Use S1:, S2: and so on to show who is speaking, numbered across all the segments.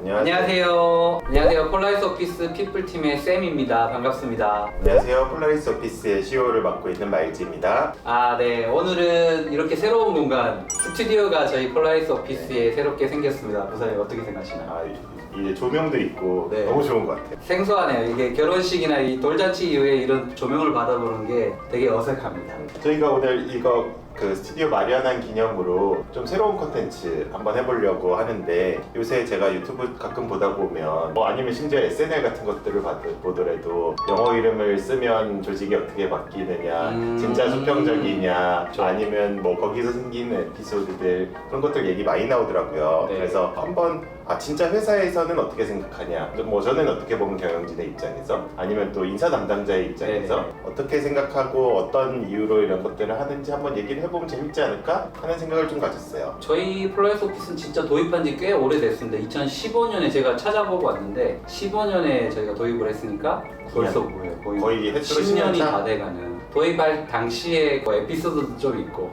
S1: 안녕하세요. 안녕하세요. 폴라리스 오피스 피플팀의 쌤입니다. 반갑습니다.
S2: 안녕하세요. 폴라리스 오피스의 CEO를 맡고 있는 마일즈입니다.
S1: 네. 오늘은 이렇게 새로운 공간, 스튜디오가 저희 폴라리스 오피스에 새롭게 생겼습니다. 부사님 어떻게 생각하시나요?
S2: 이제 조명도 있고
S1: 네.
S2: 너무 좋은 것 같아요.
S1: 생소하네요. 이게 결혼식이나 이 돌잔치 이후에 이런 조명을 받아보는 게 되게 어색합니다.
S2: 저희가 오늘 이거 스튜디오 마련한 기념으로 좀 새로운 컨텐츠 한번 해보려고 하는데, 요새 제가 유튜브 가끔 보다 보면 아니면 심지어 SNL 같은 것들을 보더라도 영어 이름을 쓰면 조직이 어떻게 바뀌느냐, 진짜 수평적이냐, 아니면 거기서 생기는 에피소드들, 그런 것들 얘기 많이 나오더라고요.
S1: 네.
S2: 그래서 한번 진짜 회사에서는 어떻게 생각하냐, 저는 어떻게 보면 경영진의 입장에서, 아니면 또 인사 담당자의 입장에서
S1: 네.
S2: 어떻게 생각하고 어떤 이유로 이런 것들을 하는지 한번 얘기를 해보면 재밌지 않을까 하는 생각을 좀 가졌어요.
S1: 저희 폴라리스 오피스는 진짜 도입한 지 꽤 오래됐습니다. 2015년에 제가 찾아보고 왔는데 15년에 저희가 도입을 했으니까 벌써 뭐예요?
S2: 거의 햇수로
S1: 10년이
S2: 10년 차?
S1: 다 돼가는. 도입할 당시에 에피소드도 좀 있고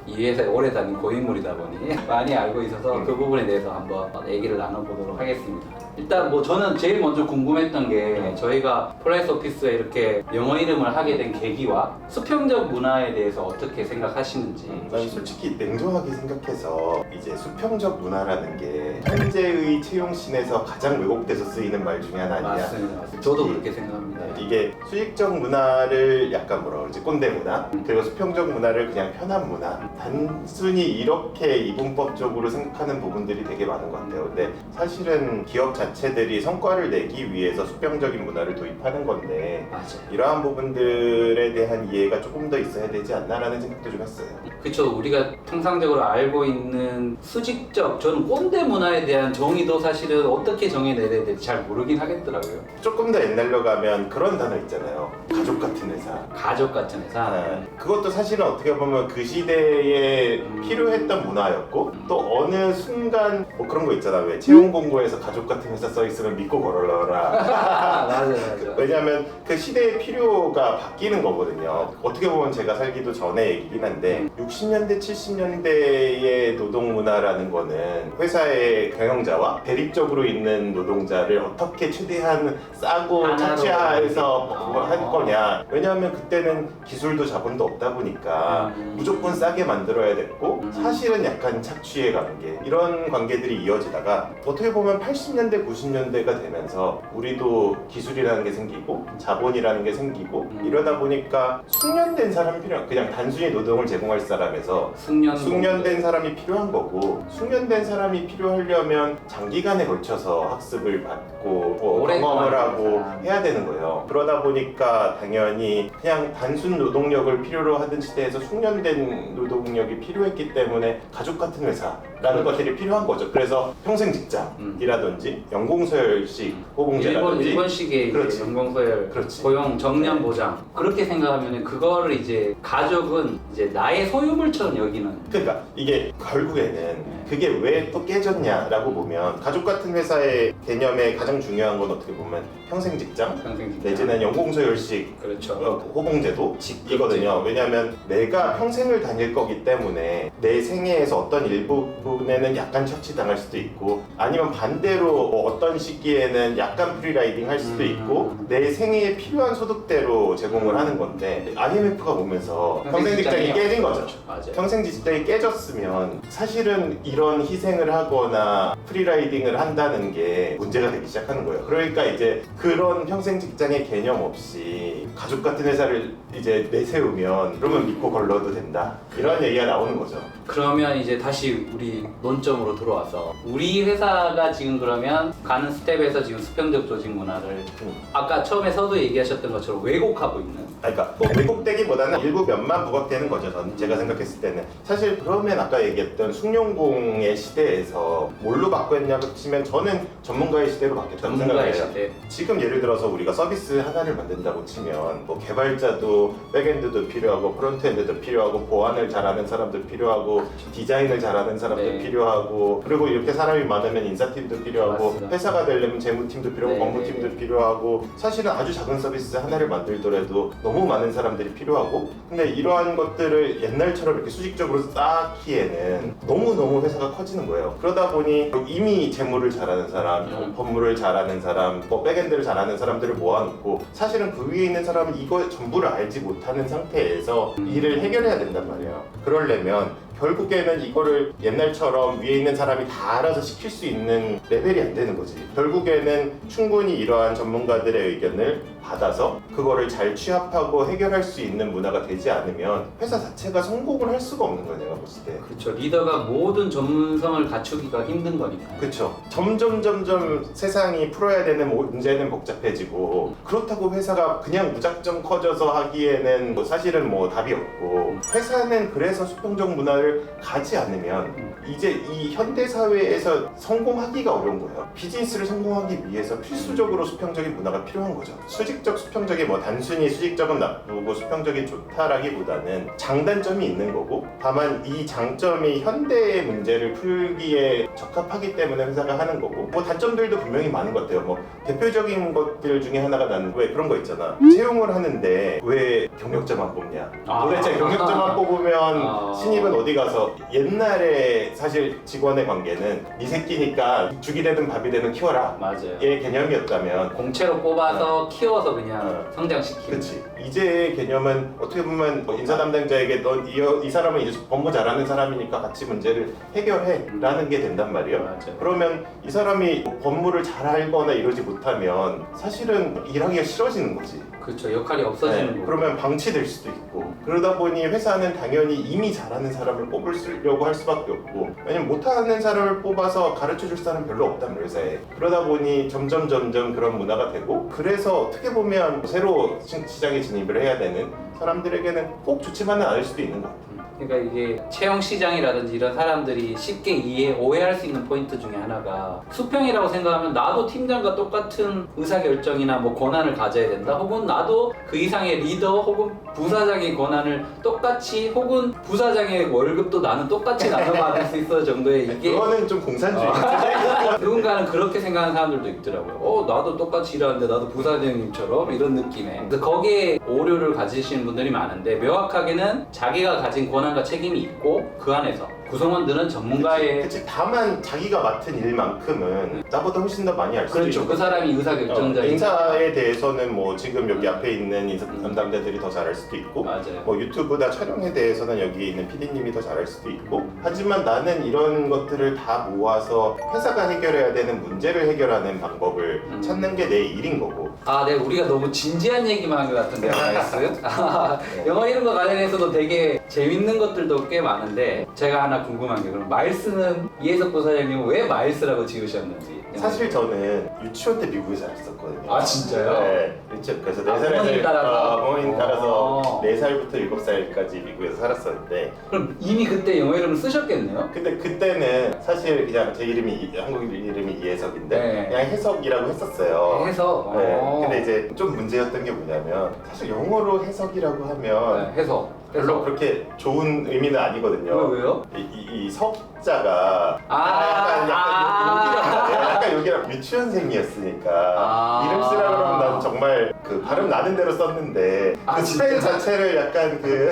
S1: 이 회사에 오래 다닌 고인물이다 보니 많이 알고 있어서 그 부분에 대해서 한번 얘기를 나눠보도록 하겠습니다. 일단 저는 제일 먼저 궁금했던 게 저희가 폴라리스 오피스에 이렇게 영어 이름을 하게 된 계기와 수평적 문화에 대해서 어떻게 생각하시는지.
S2: 난 솔직히 냉정하게 생각해서 이제 수평적 문화라는 게 현재의 채용신에서 가장 왜곡돼서 쓰이는 말 중에 하나 아니냐.
S1: 맞습니다. 저도 그렇게 생각합니다.
S2: 이게 수직적 문화를 약간 뭐라 그러지, 꼰대 문화, 그리고 수평적 문화를 그냥 편한 문화, 단순히 이렇게 이분법적으로 생각하는 부분들이 되게 많은 것 같아요. 근데 사실은 기업 자체들이 성과를 내기 위해서 수평적인 문화를 도입하는 건데,
S1: 맞아요.
S2: 이러한 부분들에 대한 이해가 조금 더 있어야 되지 않나라는 생각도 좀 했어요.
S1: 그쵸. 우리가 통상적으로 알고 있는 수직적, 저는 꼰대 문화에 대한 정의도 사실은 어떻게 정의내야 될지 잘 모르긴 하겠더라고요.
S2: 조금 더 옛날로 가면 그런 단어 있잖아요. 가족 같은 회사.
S1: 가족 같은 회사.
S2: 그것도 사실은 어떻게 보면 그 시대에 필요했던 문화였고, 또 어느 순간 그런 거 있잖아. 왜 채용 공고에서 가족 같은 회사 써 있으면 믿고 걸어라.
S1: 맞아요.
S2: 왜냐하면 그 시대의 필요가 바뀌는 거거든요. 어떻게 보면 제가 살기도 전에 얘기긴 한데 60년대, 70년대의 노동 문화라는 거는 회사의 경영자와 대립적으로 있는 노동자를 어떻게 최대한 싸고 착취해서 할 거냐. 왜냐하면 그때는 기술도 자본도 없다 보니까 무조건 싸게 만들어야 됐고, 사실은 약간 착취의 관계, 이런 관계들이 이어지다가 어떻게 보면 80년대, 90년대가 되면서 우리도 기술이라는 게 생기고 자본이라는 게 생기고 이러다 보니까 숙련된 사람이 필요한, 그냥 단순히 노동을 제공할 사람에서 숙련된 사람이 필요한 거고, 숙련된 사람이 필요하려면 장기간에 걸쳐서 학습을 받고 경험을 하고 해야 되는 거예요. 그러다 보니까 당연히 그냥 단순 노동력을 필요로 하던 시대에서 숙련된 노동력이 필요했기 때문에 가족 같은 회사라는 것들이 필요한 거죠. 그래서 평생 직장이라든지 연공서열식 호봉제라든지
S1: 일본식의 연공서열, 고용 정년 보장, 그렇게 생각하면 그거를 이제 가족은 이제 나의 소유물처럼 여기는.
S2: 그러니까 이게 결국에는 그게 왜 또 깨졌냐라고 보면, 가족 같은 회사의 개념의 가장 중요한 건 어떻게 보면 평생 직장 내지는 연공서열식 호봉제도 이거든요. 왜냐하면 내가 평생을 다닐 거기 때문에 내 생애에서 어떤 일부분에는 약간 착취당할 수도 있고, 아니면 반대로 어떤 시기에는 약간 프리라이딩 할 수도 있고, 내 생애에 필요한 소득대로 제공을 하는 건데, IMF가 오면서 평생 직장이 깨진 거죠.
S1: 맞아요.
S2: 평생 직장이 깨졌으면 사실은 이런 희생을 하거나 프리라이딩을 한다는 게 문제가 되기 시작하는 거예요. 그러니까 이제 그런 평생 직장의 개념 없이 가족 같은 회사를 이제 내세우면 그러면 믿고 걸러도 된다, 이런 얘기가 나오는 거죠.
S1: 그러면 이제 다시 우리 논점으로 들어와서 우리 회사가 지금 그러면 가는 스텝에서 지금 수평적 조직 문화를 아까 처음에 서두 얘기하셨던 것처럼 왜곡하고 있는,
S2: 그러니까 왜곡되기보다는 일부 면만 부각되는 거죠. 저는 제가 생각했을 때는. 사실 그러면 아까 얘기했던 숭룡공의 시대에서 뭘로 바뀌었냐고 치면 저는 전문가의 시대로 바뀌었다고 생각해요. 지금 예를 들어서 우리가 서비스 하나를 만든다고 치면 개발자도 백엔드도 필요하고 프론트엔드도 필요하고 보안을 잘하는 사람도 필요하고 디자인을 잘하는 사람도 필요하고, 그리고 이렇게 사람이 많으면 인사팀도 필요하고,
S1: 맞습니다.
S2: 회사가 되려면 재무팀도 필요하고 법무팀도 필요하고, 사실은 아주 작은 서비스 하나를 만들더라도 너무 많은 사람들이 필요하고, 근데 이러한 것들을 옛날처럼 이렇게 수직적으로 쌓기에는 너무너무 회사 회사가 커지는 거예요. 그러다 보니 이미 재무를 잘하는 사람, 법무를 잘하는 사람, 뭐 백엔드를 잘하는 사람들을 모아놓고 사실은 그 위에 있는 사람은 이거 전부를 알지 못하는 상태에서 일을 해결해야 된단 말이에요. 그러려면 결국에는 이거를 옛날처럼 위에 있는 사람이 다 알아서 시킬 수 있는 레벨이 안 되는 거지. 결국에는 충분히 이러한 전문가들의 의견을 받아서 그거를 잘 취합하고 해결할 수 있는 문화가 되지 않으면 회사 자체가 성공을 할 수가 없는 거예요, 내가 봤을 때.
S1: 그렇죠. 리더가 모든 전문성을 갖추기가 힘든 거니까.
S2: 그렇죠. 점점 세상이 풀어야 되는 문제는 복잡해지고, 그렇다고 회사가 그냥 무작정 커져서 하기에는 사실은 답이 없고, 회사는 그래서 수평적 문화를 가지 않으면 이제 이 현대 사회에서 성공하기가 어려운 거예요. 비즈니스를 성공하기 위해서 필수적으로 수평적인 문화가 필요한 거죠. 수직적, 수평적이 단순히 수직적은 나쁘고 수평적이 좋다라기보다는 장단점이 있는 거고, 다만 이 장점이 현대의 문제를 풀기에 적합하기 때문에 회사가 하는 거고, 단점들도 분명히 많은 것 같아요. 대표적인 것들 중에 하나가 나는 왜 그런 거 있잖아. 채용을 하는데 왜 경력자만 뽑냐. 도대체 경력자만 뽑으면 신입은 어디 가서, 옛날에 사실 직원의 관계는 네 새끼니까 죽이 되든 밥이 되든 키워라.
S1: 맞아요.
S2: 얘 개념이었다면
S1: 공채로 뽑아서 키워서 그냥 성장시키는.
S2: 그렇지. 이제의 개념은 어떻게 보면 인사 담당자에게 너 이 사람은 이제 업무 잘하는 사람이니까 같이 문제를 해결해 라는 게 된단 말이에요.
S1: 맞아요.
S2: 그러면 이 사람이 업무를 잘 알거나 이러지 못하면 사실은 일하기가 싫어지는 거지.
S1: 그렇죠. 역할이 없어지는 거고.
S2: 그러면 방치될 수도 있고, 그러다 보니 회사는 당연히 이미 잘하는 사람을 뽑으려고 할 수밖에 없고, 왜냐면 못하는 사람을 뽑아서 가르쳐줄 사람은 별로 없단 말이에요, 회사에. 그러다 보니 점점 그런 문화가 되고, 그래서 어떻게 보면 새로 시장에 진입을 해야 되는 사람들에게는 꼭 좋지만은 않을 수도 있는 것 같아요.
S1: 그러니까 이게 채용 시장이라든지 이런 사람들이 쉽게 오해할 수 있는 포인트 중에 하나가, 수평이라고 생각하면 나도 팀장과 똑같은 의사결정이나 권한을 가져야 된다, 혹은 나도 그 이상의 리더 혹은 부사장의 권한을 똑같이, 혹은 부사장의 월급도 나는 똑같이 나눠받을 수 있어 정도의, 이게
S2: 그거는 좀 공산주의.
S1: 누군가는 그렇게 생각하는 사람들도 있더라고요. 나도 똑같이 일하는데 나도 부사장님처럼, 이런 느낌에. 그래서 거기에 오류를 가지시는 분들이 많은데, 명확하게는 자기가 가진 권한과 책임이 있고, 그 안에서 구성원들은 전문가의
S2: 그치. 다만 자기가 맡은 일만큼은 나보다 훨씬 더 많이 알 수도
S1: 그렇죠.
S2: 있고,
S1: 그 사람이 의사결정자이니까.
S2: 인사에 대해서는 지금 여기 앞에 있는 인사 담당자들이 더 잘할 수도 있고,
S1: 맞아요.
S2: 유튜브나 촬영에 대해서는 여기 있는 PD님이 더 잘할 수도 있고, 하지만 나는 이런 것들을 다 모아서 회사가 해결해야 되는 문제를 해결하는 방법을 찾는 게 내 일인 거고.
S1: 네, 우리가 너무 진지한 얘기만 한 것 같은데요, 마이스. 영어 이름과 관련해서도 되게 재밌는 것들도 꽤 많은데, 제가 하나 궁금한 게, 그럼 마일스는, 이해석 부사장님은 왜 마일스라고 지으셨는지.
S2: 사실 저는 유치원 때 미국에 살았었거든요.
S1: 아, 진짜요?
S2: 네. 그래서
S1: 부모님 따라서?
S2: 부모님 따라서 4살부터 7살까지 미국에서 살았었는데,
S1: 그럼 이미 그때 영어 이름을 쓰셨겠네요?
S2: 근데 그때는 사실 그냥 제 이름이, 한국 이름이 이해석인데
S1: 네.
S2: 그냥 해석이라고 했었어요.
S1: 해석?
S2: 네. 근데 이제 좀 문제였던 게 뭐냐면, 사실 영어로 해석이라고 하면
S1: 해석.
S2: 별로 그렇게 좋은 의미는 아니거든요.
S1: 왜요?
S2: 이 석자가
S1: 아,
S2: 약간 여기랑 유치원생이었으니까 이름 쓰라 그러면 난 정말 그 발음 나는 대로 썼는데, 그 스타일 자체를 약간 그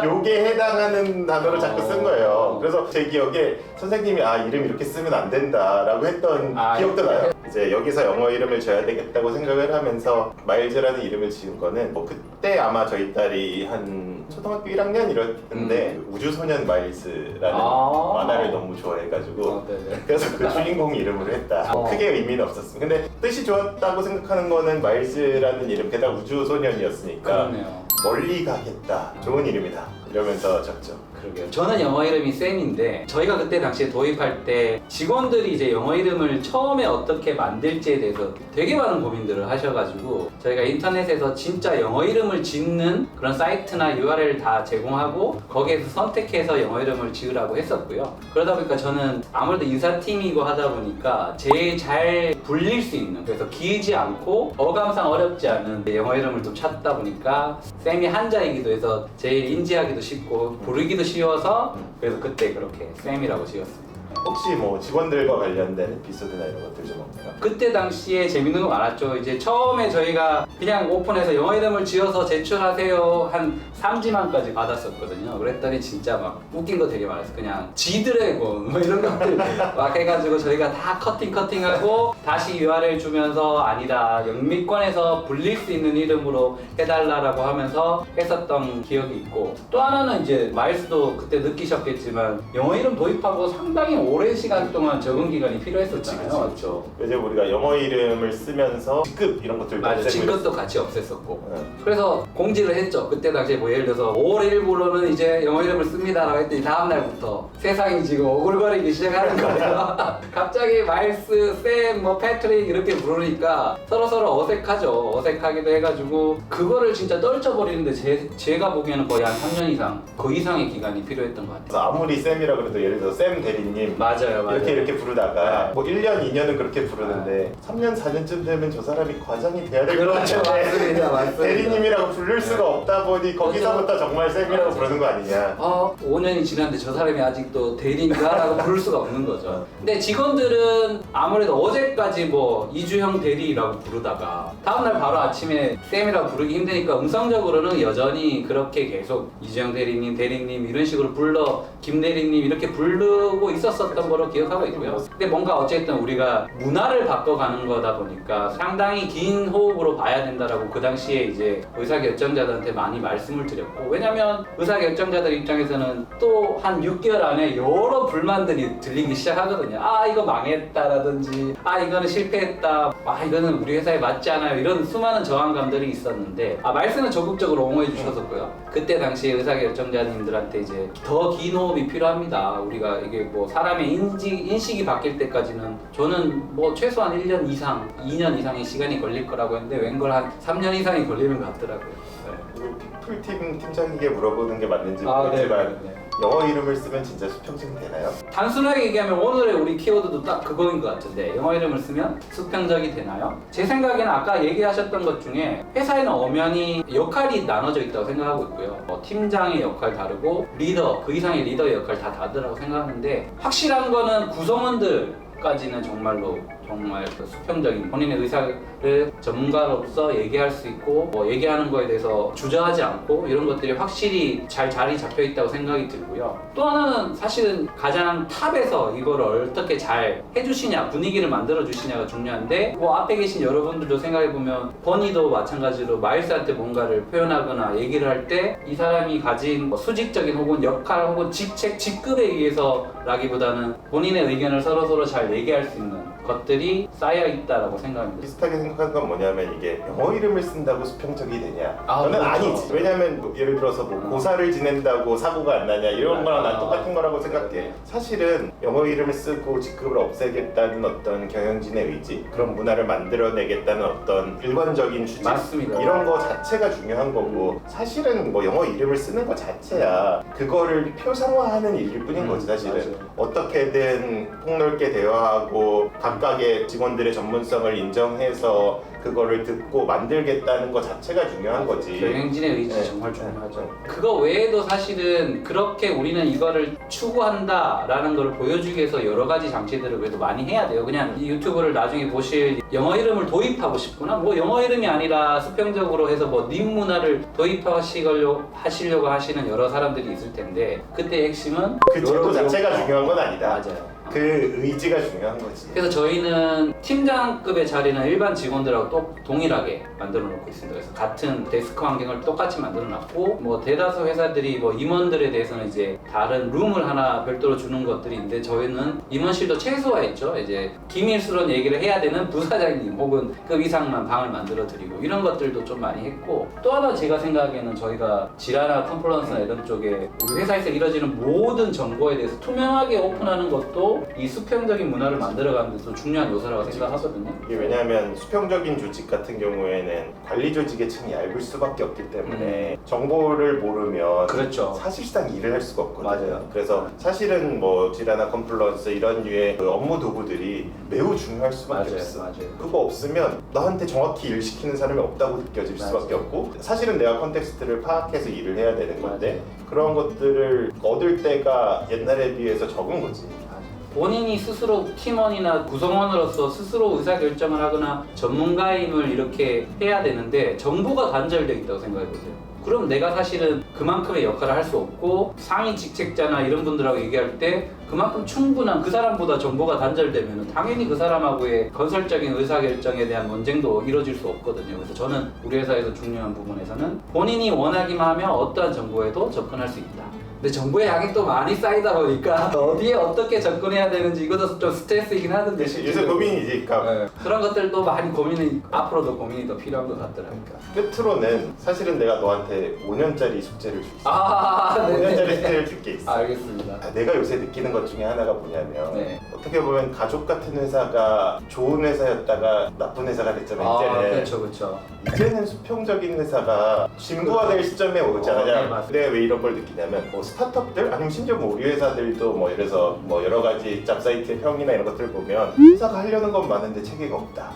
S2: 욕에 해당하는 단어를 자꾸 쓴 거예요. 그래서 제 기억에 선생님이 이름 이렇게 쓰면 안 된다라고 했던 기억도 나요. 이제 여기서 영어 이름을 줘야 되겠다고 생각을 하면서 마일즈라는 이름을 지은 거는, 그때 아마 저희 딸이 한 초등학교 1학년 이랬는데 우주소년 마일즈라는 만화를 너무 좋아해가지고 그래서 그 주인공 이름으로 했다. 크게 의미는 없었어. 근데 뜻이 좋았다고 생각하는 거는 마일즈라는 이름, 게다가 우주소년이었으니까
S1: 그렇네요.
S2: 멀리 가겠다, 좋은 이름이다 이러면서 적죠.
S1: 그러게요. 저는 영어 이름이 쌤인데, 저희가 그때 당시에 도입할 때 직원들이 이제 영어 이름을 처음에 어떻게 만들지에 대해서 되게 많은 고민들을 하셔가지고, 저희가 인터넷에서 진짜 영어 이름을 짓는 그런 사이트나 URL 다 제공하고 거기에서 선택해서 영어 이름을 지으라고 했었고요. 그러다 보니까 저는 아무래도 인사팀이고 하다 보니까 제일 잘 불릴 수 있는, 그래서 길지 않고 어감상 어렵지 않은 영어 이름을 좀 찾다 보니까 쌤이 한자이기도 해서 제일 인지하기도 쉽고 부르기도 쉬워서, 그래서 그때 그렇게 쌤이라고 지었습니다.
S2: 혹시 뭐 직원들과 관련된 에피소드나 이런 것들 좀 없나요?
S1: 그때 당시에 재밌는 거 많았죠. 이제 처음에 저희가 그냥 오픈해서 영어 이름을 지어서 제출하세요 한 3지만까지 받았었거든요. 그랬더니 진짜 막 웃긴 거 되게 많았어요. 그냥 지드래곤 뭐 이런 것들 막 해가지고 저희가 다 커팅하고 다시 URL 주면서 아니다, 영미권에서 불릴 수 있는 이름으로 해달라고 하면서 했었던 기억이 있고, 또 하나는 이제 마일스도 그때 느끼셨겠지만 영어 이름 도입하고 상당히 오랜 시간 동안 적응 기간이 필요했었잖아요.
S2: 그치.
S1: 맞죠?
S2: 왜냐면 우리가 영어 이름을 쓰면서 직급 이런 것들도
S1: 맞아,
S2: 없애고
S1: 직급도 같이 없앴었고.
S2: 응.
S1: 그래서 공지를 했죠. 그때 당시에 뭐 예를 들어서 5월 1일부로는 이제 영어 이름을 씁니다라고 했더니 다음날부터 세상이 지금 오글거리기 시작하는 거예요. 갑자기 마일스, 샘, 뭐 패트릭 이렇게 부르니까 서로 어색하죠. 어색하기도 해가지고 그거를 진짜 떨쳐버리는데 제가 보기에는 거의 한 3년 이상, 그 이상의 기간이 필요했던 것 같아요.
S2: 그래서 아무리 쌤이라 그래도 예를 들어 쌤 대리님
S1: 맞아요.
S2: 이렇게 부르다가
S1: 네.
S2: 뭐 1년, 2년은 그렇게 부르는데 3년, 4년쯤 되면 저 사람이 과장이 돼야 될 것
S1: 그렇죠.
S2: 같은데
S1: 맞습니다.
S2: 대리님이라고 부를 수가 없다 보니 거기서부터 정말 쌤이라고 부르는 거 아니냐.
S1: 5년이 지났는데 저 사람이 아직도 대리인가? 라고 부를 수가 없는 거죠. 근데 직원들은 아무래도 어제까지 뭐 이주형 대리라고 부르다가 다음날 바로 아침에 쌤이라고 부르기 힘드니까 음성적으로는 여전히 그렇게 계속 이주형 대리님 이런 식으로 불러 김 대리님 이렇게 부르고 있었던 거로 기억하고 있고요. 근데 뭔가 어쨌든 우리가 문화를 바꿔가는 거다 보니까 상당히 긴 호흡으로 봐야 된다라고 그 당시에 이제 의사결정자들한테 많이 말씀을 드렸고, 왜냐면 의사결정자들 입장에서는 또 한 6개월 안에 여러 불만들이 들리기 시작하거든요. 아 이거 망했다라든지 아 이거는 실패했다, 아 이거는 우리 회사에 맞지 않아요, 이런 수많은 저항감들이 있었는데 말씀은 적극적으로 옹호해 주셨었고요. 그때 당시에 의사결정자님들한테 이제 더 긴 호흡이 필요합니다. 우리가 이게 뭐 사람의 인식이 바뀔 때까지는 저는 뭐 최소한 1년 이상, 2년 이상의 시간이 걸릴 거라고 했는데 웬걸 한 3년 이상이 걸리는 것 같더라고요.
S2: 풀팀 팀장에게 물어보는 게 맞는지 모르겠지만 영어 이름을 쓰면 진짜 수평적이 되나요?
S1: 단순하게 얘기하면 오늘의 우리 키워드도 딱 그거인 것 같은데, 영어 이름을 쓰면 수평적이 되나요? 제 생각에는 아까 얘기하셨던 것 중에 회사에는 엄연히 역할이 나눠져 있다고 생각하고 있고요. 팀장의 역할 다르고 리더, 그 이상의 리더의 역할 다 다르다고 생각하는데, 확실한 거는 구성원들까지는 정말 그 수평적인 본인의 의사를 전문가로서 얘기할 수 있고 뭐 얘기하는 거에 대해서 주저하지 않고 이런 것들이 확실히 잘 자리 잡혀 있다고 생각이 들고요. 또 하나는 사실은 가장 탑에서 이걸 어떻게 잘 해주시냐, 분위기를 만들어 주시냐가 중요한데, 뭐 앞에 계신 여러분들도 생각해 보면 버니도 마찬가지로 마일스한테 뭔가를 표현하거나 얘기를 할 때 이 사람이 가진 뭐 수직적인 혹은 역할 혹은 직책, 직급에 의해서라기보다는 본인의 의견을 서로 잘 얘기할 수 있는 것들이 쌓여 있다라고 생각합니다.
S2: 비슷하게 생각하는 건 뭐냐면 이게 영어 이름을 쓴다고 수평적이 되냐?
S1: 아,
S2: 저는
S1: 그렇죠.
S2: 아니지. 왜냐면 뭐 예를 들어서 뭐 고사를 지낸다고 사고가 안 나냐 이런 거랑 난 똑같은 거라고 생각해. 사실은 영어 이름을 쓰고 직급을 없애겠다는 어떤 경영진의 의지, 그런 문화를 만들어내겠다는 어떤 일관적인 추진,
S1: 맞습니다.
S2: 이런 거 자체가 중요한 거고, 사실은 뭐 영어 이름을 쓰는 것 자체야 그거를 표상화하는 일일 뿐인 거지 사실은.
S1: 맞아요.
S2: 어떻게든 폭넓게 대화하고 각각의 직원들의 전문성을 인정해서 그거를 듣고 만들겠다는 것 자체가 중요한 거지.
S1: 경영진의 의지
S2: 네.
S1: 정말 중요하죠. 그거 외에도 사실은 그렇게 우리는 이거를 추구한다라는 걸 보여주기 위해서 여러 가지 장치들을 그래도 많이 해야 돼요. 그냥 이 유튜브를 나중에 보실 영어 이름을 도입하고 싶구나, 뭐 영어 이름이 아니라 수평적으로 해서 뭐 님 문화를 도입하시려고 하시는 여러 사람들이 있을 텐데, 그때 핵심은
S2: 그 제도 자체가 중요한 건 아니다.
S1: 맞아요.
S2: 그 의지가 중요한 거지.
S1: 그래서 저희는 팀장급의 자리는 일반 직원들하고 또 동일하게 만들어 놓고 있습니다. 그래서 같은 데스크 환경을 똑같이 만들어 놨고, 뭐 대다수 회사들이 뭐 임원들에 대해서는 이제 다른 룸을 하나 별도로 주는 것들이 있는데, 저희는 임원실도 최소화했죠. 이제 기밀스러운 얘기를 해야 되는 부사장님 혹은 그 이상만 방을 만들어 드리고, 이런 것들도 좀 많이 했고, 또 하나 제가 생각하기에는 저희가 지라나 컴플런스나 이런 쪽에 우리 회사에서 이뤄지는 모든 정보에 대해서 투명하게 오픈하는 것도 이 수평적인 문화를 만들어가는 데서 중요한 요소라고 생각하거든요.
S2: 이게 왜냐하면 수평적인 조직 같은 경우에는 관리 조직의 층이 얇을 수밖에 없기 때문에 정보를 모르면
S1: 그렇죠.
S2: 사실상 일을 할 수가 없거든요.
S1: 맞아요.
S2: 그래서 사실은 뭐 지라나 컴플런스 이런 류의 그 업무 도구들이 매우 중요할 수밖에 없어.
S1: 맞아요.
S2: 그거 없으면 나한테 정확히 일 시키는 사람이 없다고 느껴질 수밖에
S1: 맞아요.
S2: 없고, 사실은 내가 컨텍스트를 파악해서 일을 해야 되는 건데
S1: 맞아요.
S2: 그런 것들을 얻을 때가 옛날에 비해서 적은 거지.
S1: 본인이 스스로 팀원이나 구성원으로서 스스로 의사결정을 하거나 전문가임을 이렇게 해야 되는데 정보가 단절되어 있다고 생각해보세요. 그럼 내가 사실은 그만큼의 역할을 할 수 없고 상위 직책자나 이런 분들하고 얘기할 때 그만큼 충분한 그 사람보다 정보가 단절되면 당연히 그 사람하고의 건설적인 의사결정에 대한 논쟁도 이루어질 수 없거든요. 그래서 저는 우리 회사에서 중요한 부분에서는 본인이 원하기만 하면 어떠한 정보에도 접근할 수 있다. 근데 정보의 양이 또 많이 쌓이다 보니까 어디에 어떻게 접근해야 되는지 이것도 좀 스트레스이긴 하던데
S2: 요새 고민이지. 그러니까
S1: 네. 그런 것들도 많이 고민이 앞으로도 고민이 더 필요한 것 같더라고요.
S2: 끝으로는 사실은 내가 너한테 5년짜리 숙제를 줄 수 있어.
S1: 아,
S2: 5년짜리
S1: 네.
S2: 숙제를 줄 게 있어.
S1: 알겠습니다.
S2: 내가 요새 느끼는 것 중에 하나가 뭐냐면
S1: 네.
S2: 어떻게 보면 가족 같은 회사가 좋은 회사였다가 나쁜 회사가 됐잖아.
S1: 그렇죠, 그렇죠.
S2: 이제는 수평적인 회사가 진부화될 시점에 오지
S1: 네,
S2: 않냐.
S1: 맞습니다.
S2: 근데 왜 이런 걸 느끼냐면 뭐 스타트업들 아니면 심지어 뭐 우리 회사들도 뭐 이래서 뭐 여러 가지 잡사이트의 평이나 이런 것들 보면 회사가 하려는 건 많은데 체계가 없다.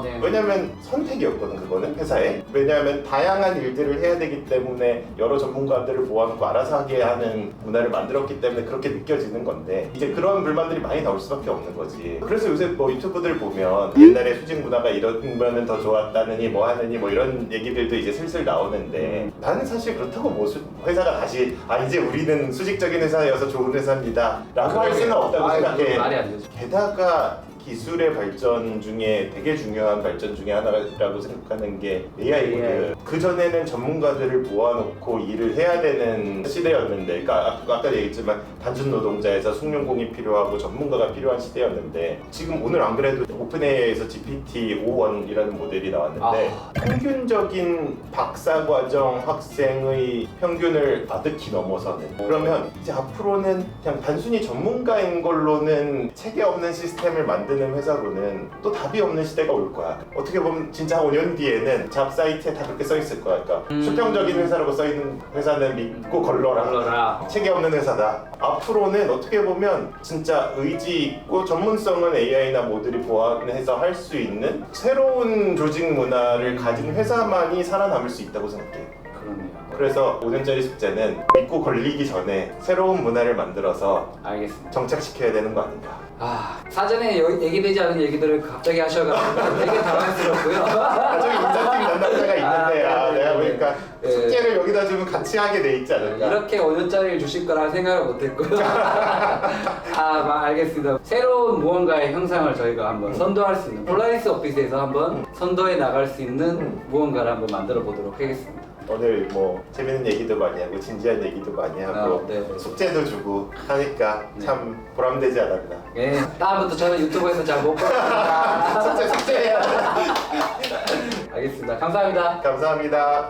S1: 네.
S2: 왜냐면 선택이었거든 그거는 회사에. 왜냐하면 다양한 일들을 해야 되기 때문에 여러 전문가들을 모아놓고 알아서 하게 하는 문화를 만들었기 때문에 그렇게 느껴지는 건데 이제 그런 불만들이 많이 나올 수밖에 없는 거지. 그래서 요새 뭐 유튜브들 보면 옛날에 수직 문화가 이러면은 더 좋았다느니 뭐 하느니 뭐 이런 얘기들도 이제 슬슬 나오는데 나는 사실 그렇다고 뭐 회사가 다시 이제 우리는 수직적인 회사여서 좋은 회사입니다 라고 할 수는 없다고 생각해.
S1: 말이 안 되죠.
S2: 게다가 기술의 발전 중에 되게 중요한 발전 중에 하나라고 생각하는 게 AI거든.
S1: AI.
S2: 그전에는 전문가들을 모아놓고 일을 해야 되는 시대였는데, 그러니까 아까 얘기했지만 단순 노동자에서 숙련공이 필요하고 전문가가 필요한 시대였는데 지금 오늘 안 그래도 오픈AI에서 GPT-5.1이라는 모델이 나왔는데 평균적인 박사과정 학생의 평균을 아득히 넘어서는. 그러면 이제 앞으로는 그냥 단순히 전문가인 걸로는 체계 없는 시스템을 만드는 회사로는 또 답이 없는 시대가 올 거야. 어떻게 보면 진짜 5년 뒤에는 잡 사이트에 다 그렇게 써 있을 거야. 그러니까 수평적인 회사라고 써 있는 회사는 믿고 걸러라. 체계 없는 회사다. 앞으로는 어떻게 보면 진짜 의지 있고 전문성은 AI나 모듈이 보완해서 할 수 있는 새로운 조직 문화를 가진 회사만이 살아남을 수 있다고 생각해.
S1: 그러네요.
S2: 그래서 5년짜리 숙제는 믿고 걸리기 전에 새로운 문화를 만들어서
S1: 알겠습니다.
S2: 정착시켜야 되는 거 아닌가.
S1: 사전에 얘기되지 않은 얘기들을 갑자기 하셔가지고 되게 당황스럽고요.
S2: 저기 인사팀 담당자가 있는데 내가
S1: 네.
S2: 보니까
S1: 네.
S2: 숙제를 여기다 주면 같이 하게 돼 있지 않을까.
S1: 이렇게 5년짜리를 주실 거라 생각을 못했고요. 알겠습니다. 새로운 무언가의 형상을 저희가 한번 선도할 수 있는 폴라리스 오피스에서 한번 선도해 나갈 수 있는 무언가를 한번 만들어 보도록 하겠습니다.
S2: 오늘 뭐 재밌는 얘기도 많이 하고 진지한 얘기도 많이 하고
S1: 네.
S2: 숙제도 주고 하니까
S1: 네.
S2: 참 보람되지 않았나.
S1: 예, 다음부터 저는 유튜브에서 잘 못 보겠습니다.
S2: 숙제해야 돼.
S1: 알겠습니다. 감사합니다.
S2: 감사합니다.